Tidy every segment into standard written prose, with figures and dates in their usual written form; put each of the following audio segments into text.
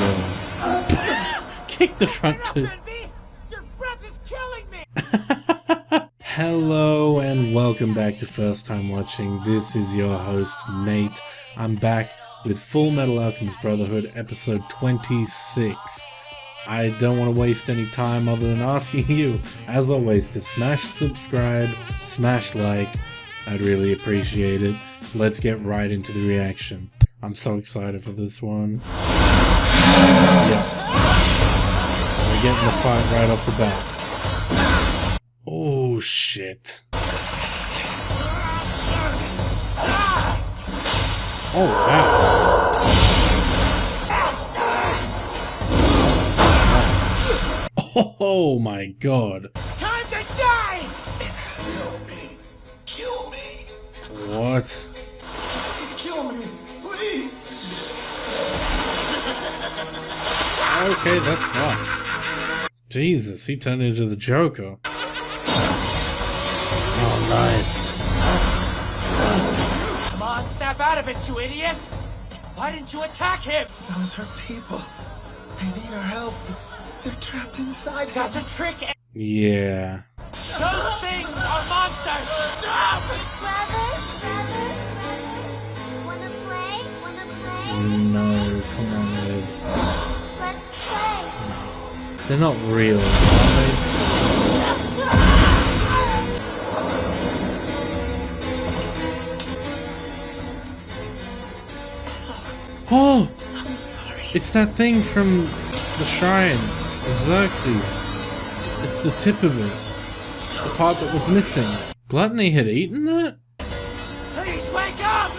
my god. Kick the front tooth. Your breath is killing me. Hello and welcome back to First Time Watching. This is your host, Nate. I'm back with Fullmetal Alchemist Brotherhood, episode 26. I don't want to waste any time other than asking you, as always, to smash subscribe, smash like. I'd really appreciate it. Let's get right into the reaction. I'm so excited for this one. Yep. We're getting the fight right off the bat. Oh shit. Oh wow. Oh my god. Time to die! Kill me. Kill me. What? Please kill me. Please. Okay, that's fucked. Jesus, he turned into the Joker. Oh, nice. Come on, snap out of it, you idiot! Why didn't you attack him? Those are people. They need our help. They're trapped inside. That's a trick. Yeah. Those things are monsters. Stop! Brother, wanna play? No, come on, Ed. Let's play. They're not real, are they? Oh! I'm sorry. It's that thing from the shrine of Xerxes. It's the tip of it. The part that was missing. Gluttony had eaten that? Please wake up!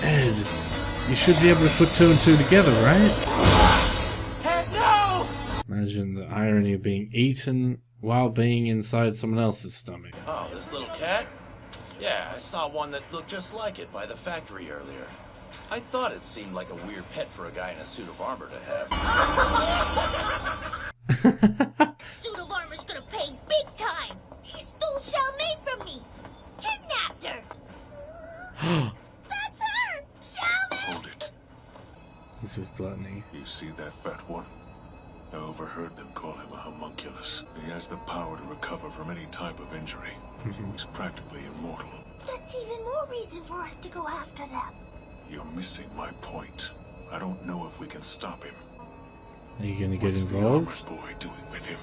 Ed, you should be able to put two and two together, right? Ed, no! Imagine the irony of being eaten while being inside someone else's stomach. Oh, this little cat? Yeah, I saw one that looked just like it by the factory earlier. I thought it seemed like a weird pet for a guy in a suit of armor to have. Suit of armor's gonna pay big time. He stole Xiaomei from me. Kidnapped her. That's her. Xiaomei. Hold it. This was Gluttony. You see that fat one? I overheard them call him a homunculus. He has the power to recover from any type of injury. He's practically immortal. That's even more reason for us to go after them. You're missing my point. I don't know if we can stop him. Are you gonna get What's the involved? armored boy doing with him?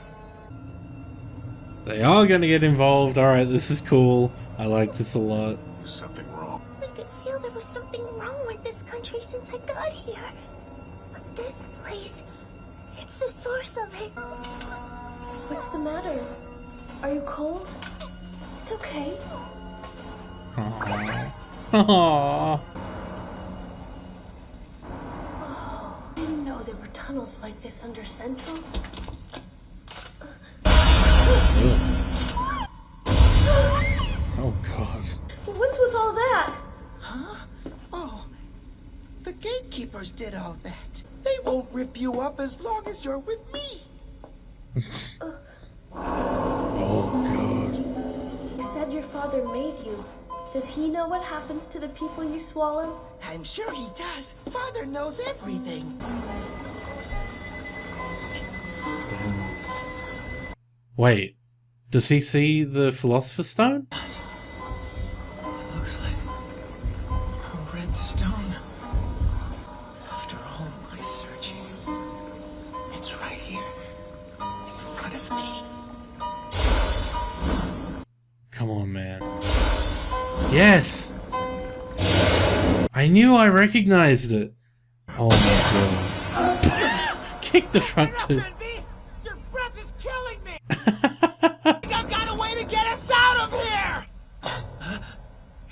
They are gonna get involved. Alright, this is cool. I like this a lot. Is something wrong? I could feel there was something wrong with this country since I got here. But this place, it's the source of it. What's the matter? Are you cold? It's okay. Aww. Aww. I didn't know there were tunnels like this under Central. Oh god. What's with all that? Huh? Oh. The gatekeepers did all that. They won't rip you up as long as you're with me. Oh god. You said your father made you. Does he know what happens to the people you swallow? I'm sure he does. Father knows everything. Damn. Wait. Does he see the Philosopher's Stone? It looks like a red stone. After all my searching, it's right here, in front of me. Come on, man. Yes! I knew I recognized it. Oh my god. Kick the front tooth. Your breath is killing me! I've got a way to get us out of here!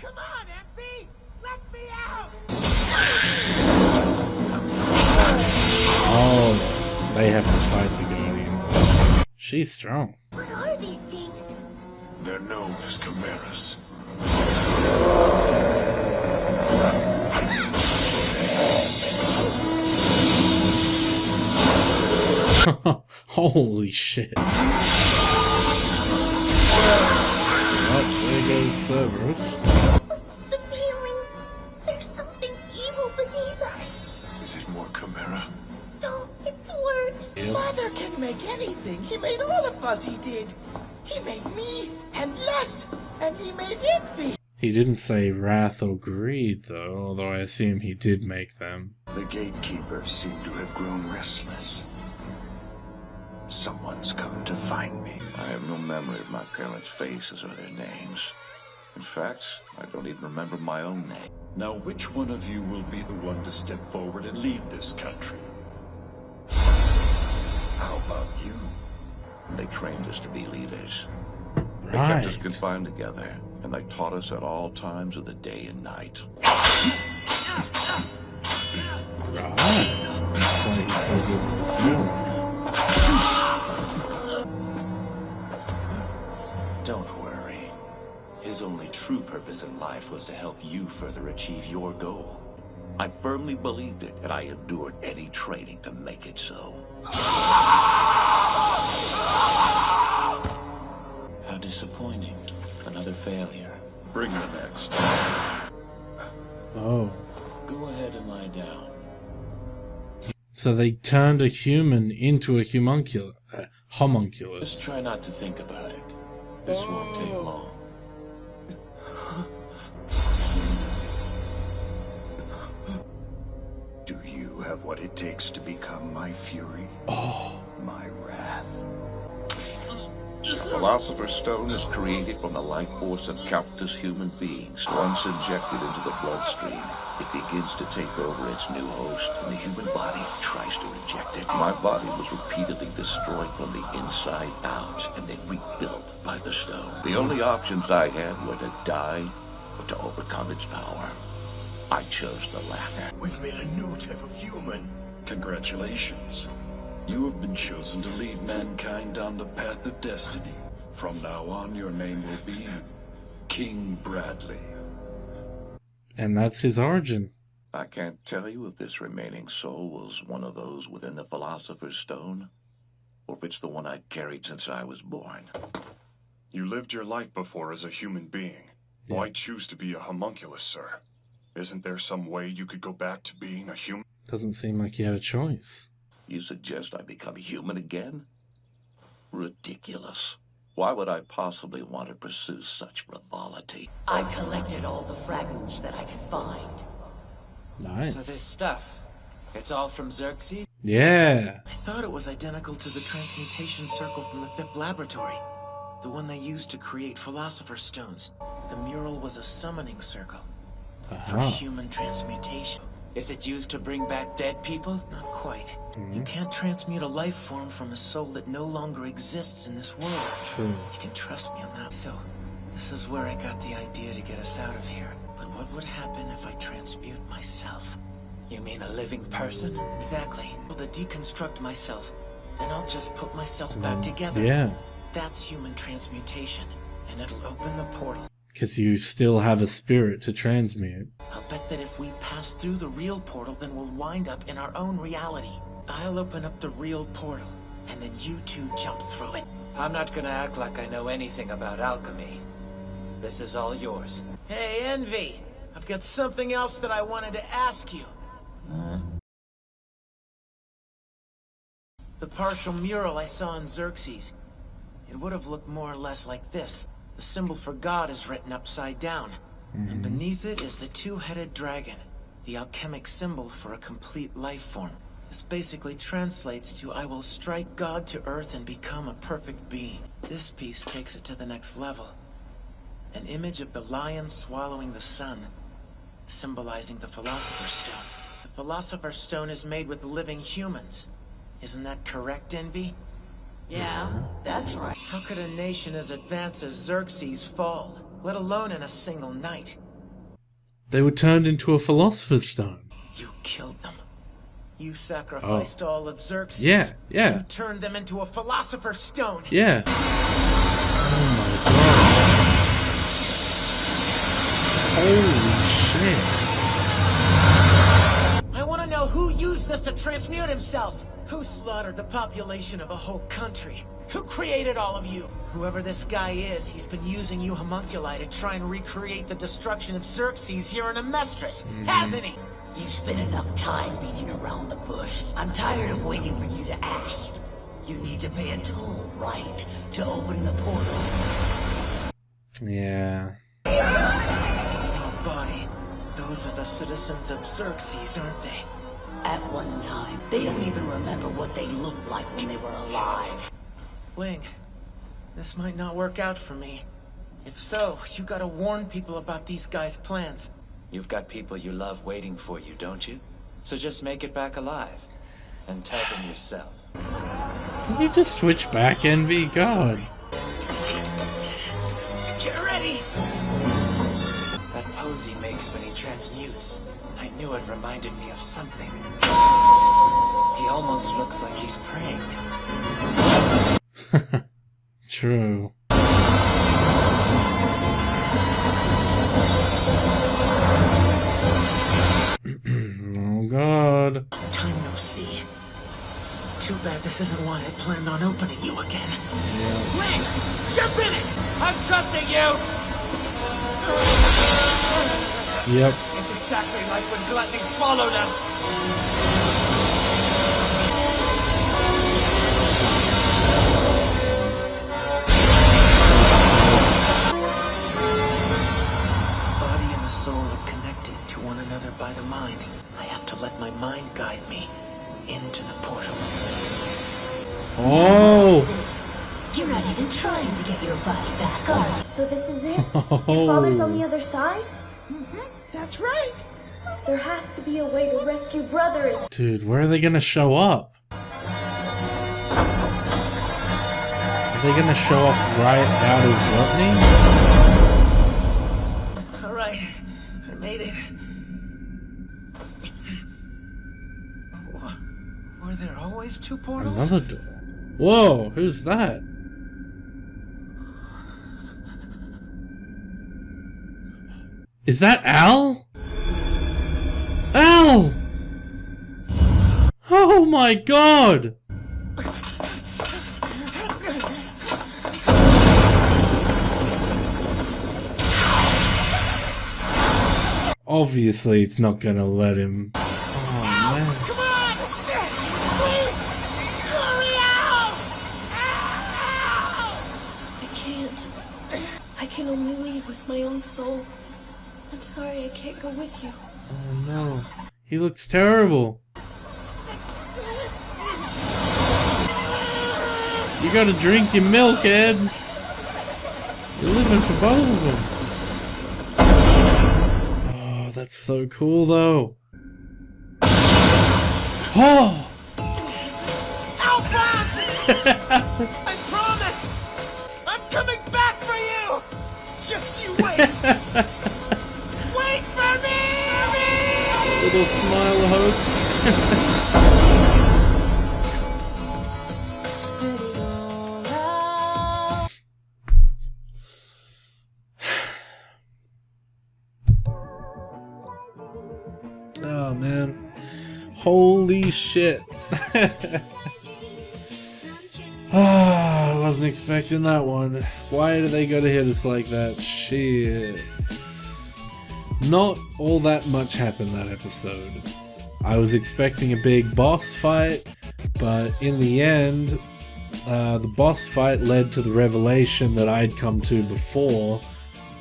Come on, MP! Let me out! Oh, they have to fight the Guardians. She's strong. What are these things? They're known as chimeras. Holy shit. Oh, there goes Cerberus. The feeling there's something evil beneath us. Is it more chimera? No, it's worse. Father can make anything. He made all of us, he did. He made me and lust, and he made envy. He didn't say wrath or greed, though, although I assume he did make them. The gatekeepers seem to have grown restless. Someone's come to find me. I have no memory of my parents' faces or their names. In fact, I don't even remember my own name. Now, which one of you will be the one to step forward and lead this country? How about you? They trained us to be leaders. They Right. kept us confined together, and they taught us at all times of the day and night. Right. That's why he's so good with the sword. Don't worry. His only true purpose in life was to help you further achieve your goal. I firmly believed it, and I endured any training to make it so. How disappointing. Another failure. Bring the next. Oh. Go ahead and lie down. So they turned a human into a Just homunculus. try not to think about it. This won't take long. Do you have what it takes to become my fury? Oh. My wrath? The Philosopher's Stone is created from the life force of countless human beings. Once injected into the bloodstream, it begins to take over its new host, and the human body tries to reject it. My body was repeatedly destroyed from the inside out, and then rebuilt by the stone. The only options I had were to die or to overcome its power. I chose the latter. We've made a new type of human. Congratulations. You have been chosen to lead mankind down the path of destiny. From now on, your name will be King Bradley. And that's his origin. I can't tell you if this remaining soul was one of those within the Philosopher's Stone, or if it's the one I'd carried since I was born. You lived your life before as a human being. Why choose to be a homunculus, sir? Isn't there some way you could go back to being a human? Doesn't seem like he had a choice. You suggest I become human again? Ridiculous. Why would I possibly want to pursue such frivolity? I collected all the fragments that I could find. Nice. So this stuff, it's all from Xerxes? Yeah. I thought it was identical to the transmutation circle from the 5th laboratory. The one they used to create Philosopher's Stones. The mural was a summoning circle for human transmutation. Is it used to bring back dead people? Not quite. You can't transmute a life form from a soul that no longer exists in this world. True. You can trust me on that. So, this is where I got the idea to get us out of here. But what would happen if I transmute myself? You mean a living person? Exactly. Well, to deconstruct myself, then I'll just put myself back together. Yeah. That's human transmutation, and it'll open the portal. Because you still have a spirit to transmute. I'll bet that if we pass through the real portal, then we'll wind up in our own reality. I'll open up the real portal, and then you two jump through it. I'm not gonna act like I know anything about alchemy. This is all yours. Hey, Envy! I've got something else that I wanted to ask you. The partial mural I saw in Xerxes. It would have looked more or less like this. The symbol for God is written upside down. And beneath it is the two-headed dragon, the alchemic symbol for a complete life form. This basically translates to, I will strike God to earth and become a perfect being. This piece takes it to the next level. An image of the lion swallowing the sun, symbolizing the Philosopher's Stone. The Philosopher's Stone is made with living humans. Isn't that correct, Envy? Yeah, that's right. How could a nation as advanced as Xerxes fall, let alone in a single night? They were turned into a Philosopher's Stone. You killed them. You sacrificed all of Xerxes. Yeah. You turned them into a Philosopher's Stone. Yeah. Oh my god. Holy shit. I want to know who used this to transmute himself. Who slaughtered the population of a whole country? Who created all of you? Whoever this guy is, he's been using you homunculi to try and recreate the destruction of Xerxes here in Amestris, hasn't he? You've spent enough time beating around the bush. I'm tired of waiting for you to ask. You need to pay a toll, right, to open the portal. Yeah. Oh, buddy. Those are the citizens of Xerxes, aren't they? At one time, they don't even remember what they looked like when they were alive. Ling, this might not work out for me. If so, you gotta warn people about these guys' plans. You've got people you love waiting for you, don't you? So just make it back alive. And tell them yourself. Can you just switch back, Envy? God. Get ready! That pose he makes when he transmutes, I knew it reminded me of something. He almost looks like he's praying. True. Oh god. Time no see. Too bad this isn't why I planned on opening you again. Yeah. Ling, jump in it! I'm trusting you! Yep. It's exactly like when Gluttony swallowed us! The body and the soul are connected to one another by the mind. I have to let my mind guide me into the portal. Oh! You're not even trying to get your body back, are you? So this is it? Your father's on the other side? That's right! There has to be a way to rescue Brotherhood. Dude, where are they gonna show up? Are they gonna show up right out of Gluttony? Alright, I made it. Were there always two portals? Another door. Whoa, who's that? Is that Al? Al! Oh my god! Obviously, it's not gonna let him. Oh man. Come on! Please! Hurry out! I can't. I can only leave with my own soul. I'm sorry I can't go with you. Oh no. He looks terrible. You gotta drink your milk, Ed. You're living for both of them. Oh, that's so cool, though. Oh! Alphonse! I promise! I'm coming back for you! Just you wait! Wait for me! Little smile of hope. Oh man. Holy shit. I wasn't expecting that one. Why do they gotta hit us like that? Shit. Not all that much happened that episode. I was expecting a big boss fight, but in the end, the boss fight led to the revelation that I'd come to before,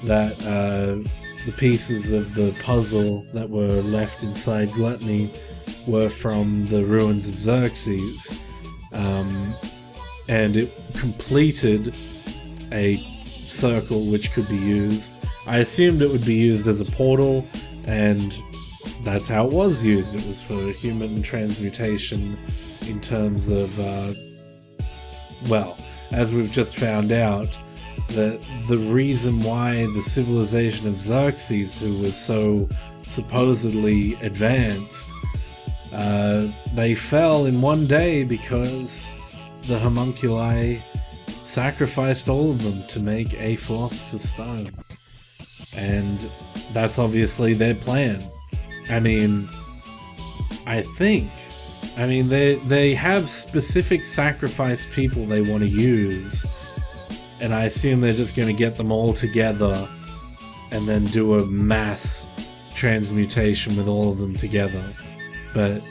that the pieces of the puzzle that were left inside Gluttony were from the ruins of Xerxes, and it completed a circle which could be used. I assumed it would be used as a portal, and that's how it was used. It was for human transmutation in terms of, well, as we've just found out, that the reason why the civilization of Xerxes, who was so supposedly advanced, they fell in one day because the homunculi sacrificed all of them to make a philosopher's stone. And that's obviously their plan. I mean, they have specific sacrifice people they want to use, and I assume they're just going to get them all together and then do a mass transmutation with all of them together. But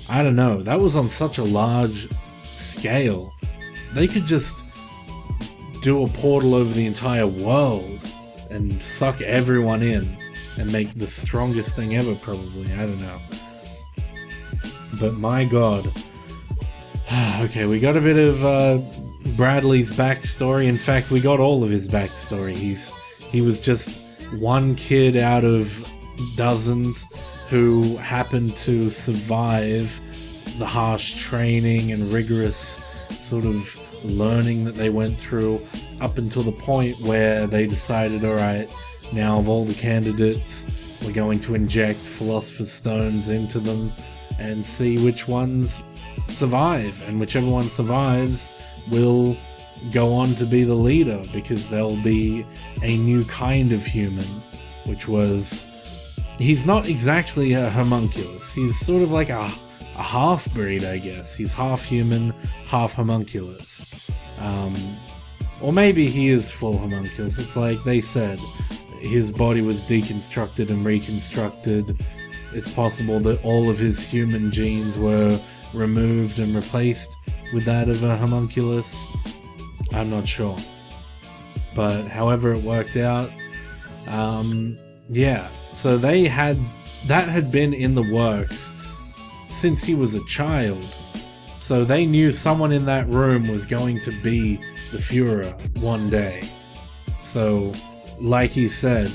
I don't know, that was on such a large scale. They could just do a portal over the entire world and suck everyone in and make the strongest thing ever, probably. I don't know. But my god. Okay, we got a bit of Bradley's backstory. In fact, we got all of his backstory. He was just one kid out of dozens who happened to survive the harsh training and rigorous sort of learning that they went through up until the point where they decided, alright, now of all the candidates, we're going to inject Philosopher's Stones into them and see which ones survive, and whichever one survives will go on to be the leader, because they'll be a new kind of human, which was... He's not exactly a homunculus, he's sort of like a half-breed, I guess. He's half human, half homunculus. Or maybe he is full homunculus. It's like they said, his body was deconstructed and reconstructed. It's possible that all of his human genes were removed and replaced with that of a homunculus. I'm not sure. But however it worked out, yeah. So that had been in the works since he was a child. So they knew someone in that room was going to be the Führer one day. So, like he said,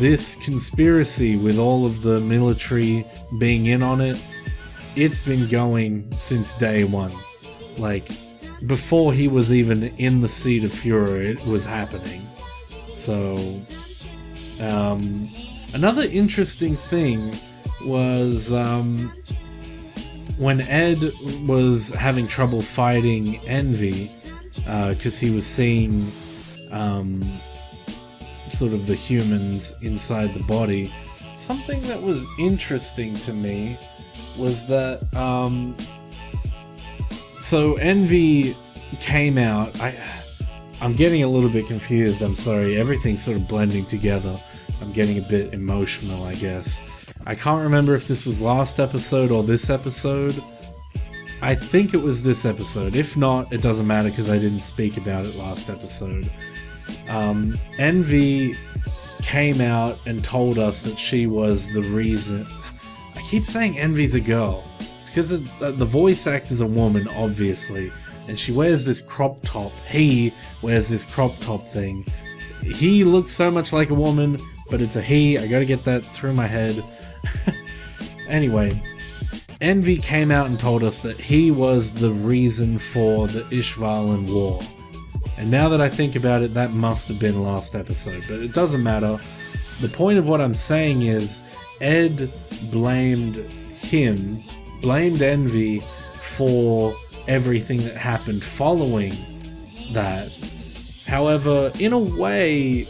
this conspiracy with all of the military being in on it, it's been going since day one. Like, before he was even in the seat of Führer, it was happening. So, another interesting thing was when Ed was having trouble fighting Envy, because he was seeing sort of the humans inside the body. Something that was interesting to me was that so Envy came out. I'm getting a little bit confused, I'm sorry, everything's sort of blending together. I'm getting a bit emotional, I guess. I can't remember if this was last episode or this episode. I think it was this episode. If not, it doesn't matter because I didn't speak about it last episode. Envy came out and told us that she was the reason... I keep saying Envy's a girl. It's because the voice actor's a woman, obviously. And she wears this crop top. He wears this crop top thing. He looks so much like a woman, but it's a he. I gotta get that through my head. Anyway, Envy came out and told us that he was the reason for the Ishvalan war. And now that I think about it, that must have been last episode, but it doesn't matter. The point of what I'm saying is, Ed blamed Envy for everything that happened following that. However, in a way,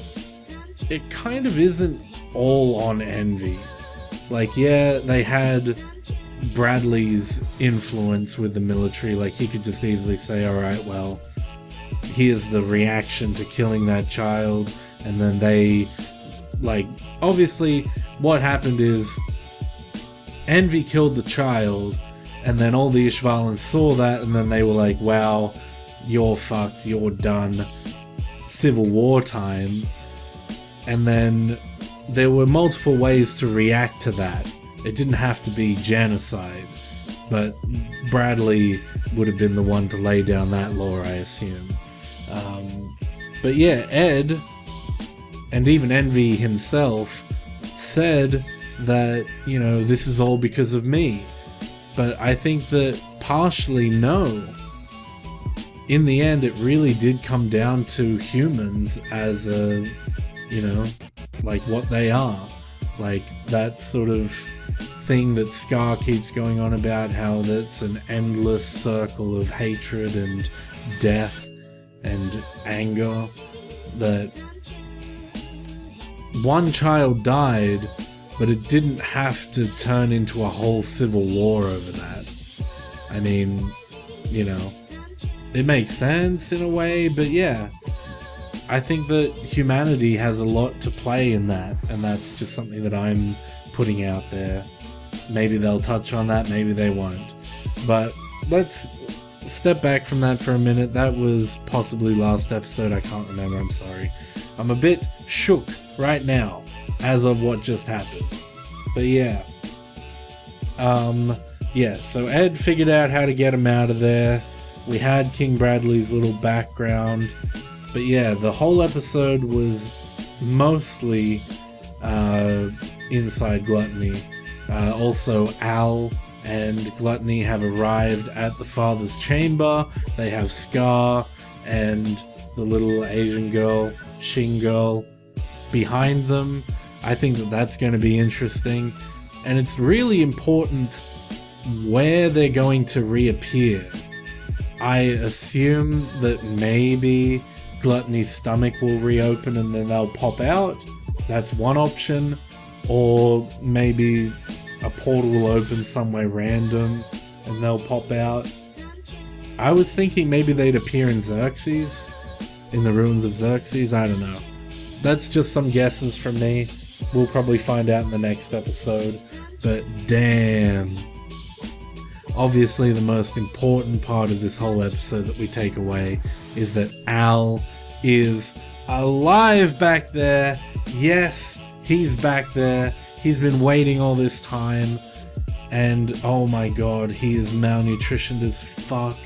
it kind of isn't all on Envy. Like, yeah, they had Bradley's influence with the military. Like, he could just easily say, alright, well, here's the reaction to killing that child. And then they, like, obviously, what happened is Envy killed the child, and then all the Ishvalans saw that, and then they were like, wow, you're fucked, you're done. Civil War time. And then there were multiple ways to react to that. It didn't have to be genocide, but Bradley would have been the one to lay down that law, I assume. But yeah, Ed, and even Envy himself, said that, you know, this is all because of me. But I think that partially no. In the end, it really did come down to humans as a, you know, like what they are. Like that sort of thing that Scar keeps going on about, how that's an endless circle of hatred and death and anger. That one child died, but it didn't have to turn into a whole civil war over that. I mean, you know, it makes sense in a way, but yeah. I think that humanity has a lot to play in that, and that's just something that I'm putting out there. Maybe they'll touch on that, maybe they won't. But let's step back from that for a minute. That was possibly last episode, I can't remember, I'm sorry. I'm a bit shook right now as of what just happened. But yeah. Yeah, so Ed figured out how to get him out of there. We had King Bradley's little background. But yeah, the whole episode was mostly inside Gluttony. Also, Al and Gluttony have arrived at the father's chamber. They have Scar and the little Asian girl, Xing girl, behind them. I think that that's going to be interesting. And it's really important where they're going to reappear. I assume that maybe Gluttony's stomach will reopen and then they'll pop out. That's one option. Or maybe a portal will open somewhere random and they'll pop out. I was thinking maybe they'd appear in Xerxes, in the ruins of Xerxes, I don't know. That's just some guesses from me. We'll probably find out in the next episode, but damn. Obviously the most important part of this whole episode that we take away is that Al is alive back there. Yes, he's back there. He's been waiting all this time, and oh my god, he is malnutritioned as fuck.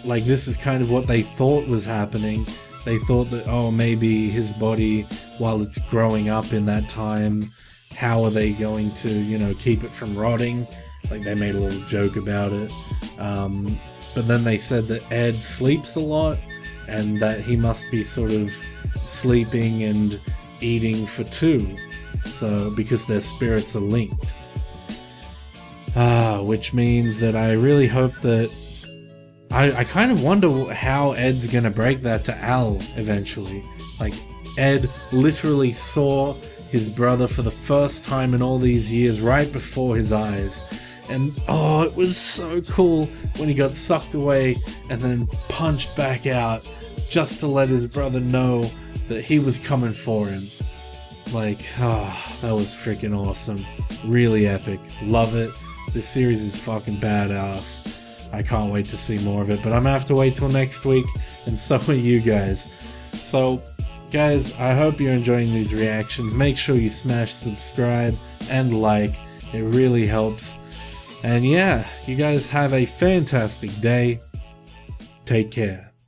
Like, this is kind of what they thought was happening. They thought that, oh, maybe his body, while it's growing up in that time, how are they going to, you know, keep it from rotting? Like, they made a little joke about it. But then they said that Ed sleeps a lot, and that he must be sort of sleeping and eating for two. So, because their spirits are linked. Which means that I really hope that... I kind of wonder how Ed's gonna break that to Al eventually. Like, Ed literally saw his brother for the first time in all these years right before his eyes. And oh, it was so cool when he got sucked away and then punched back out just to let his brother know that he was coming for him. Like, that was freaking awesome. Really epic. Love it. This series is fucking badass. I can't wait to see more of it, but I'm gonna have to wait till next week, and so are you guys. So, guys, I hope you're enjoying these reactions. Make sure you smash subscribe and like. It really helps. And yeah, you guys have a fantastic day. Take care.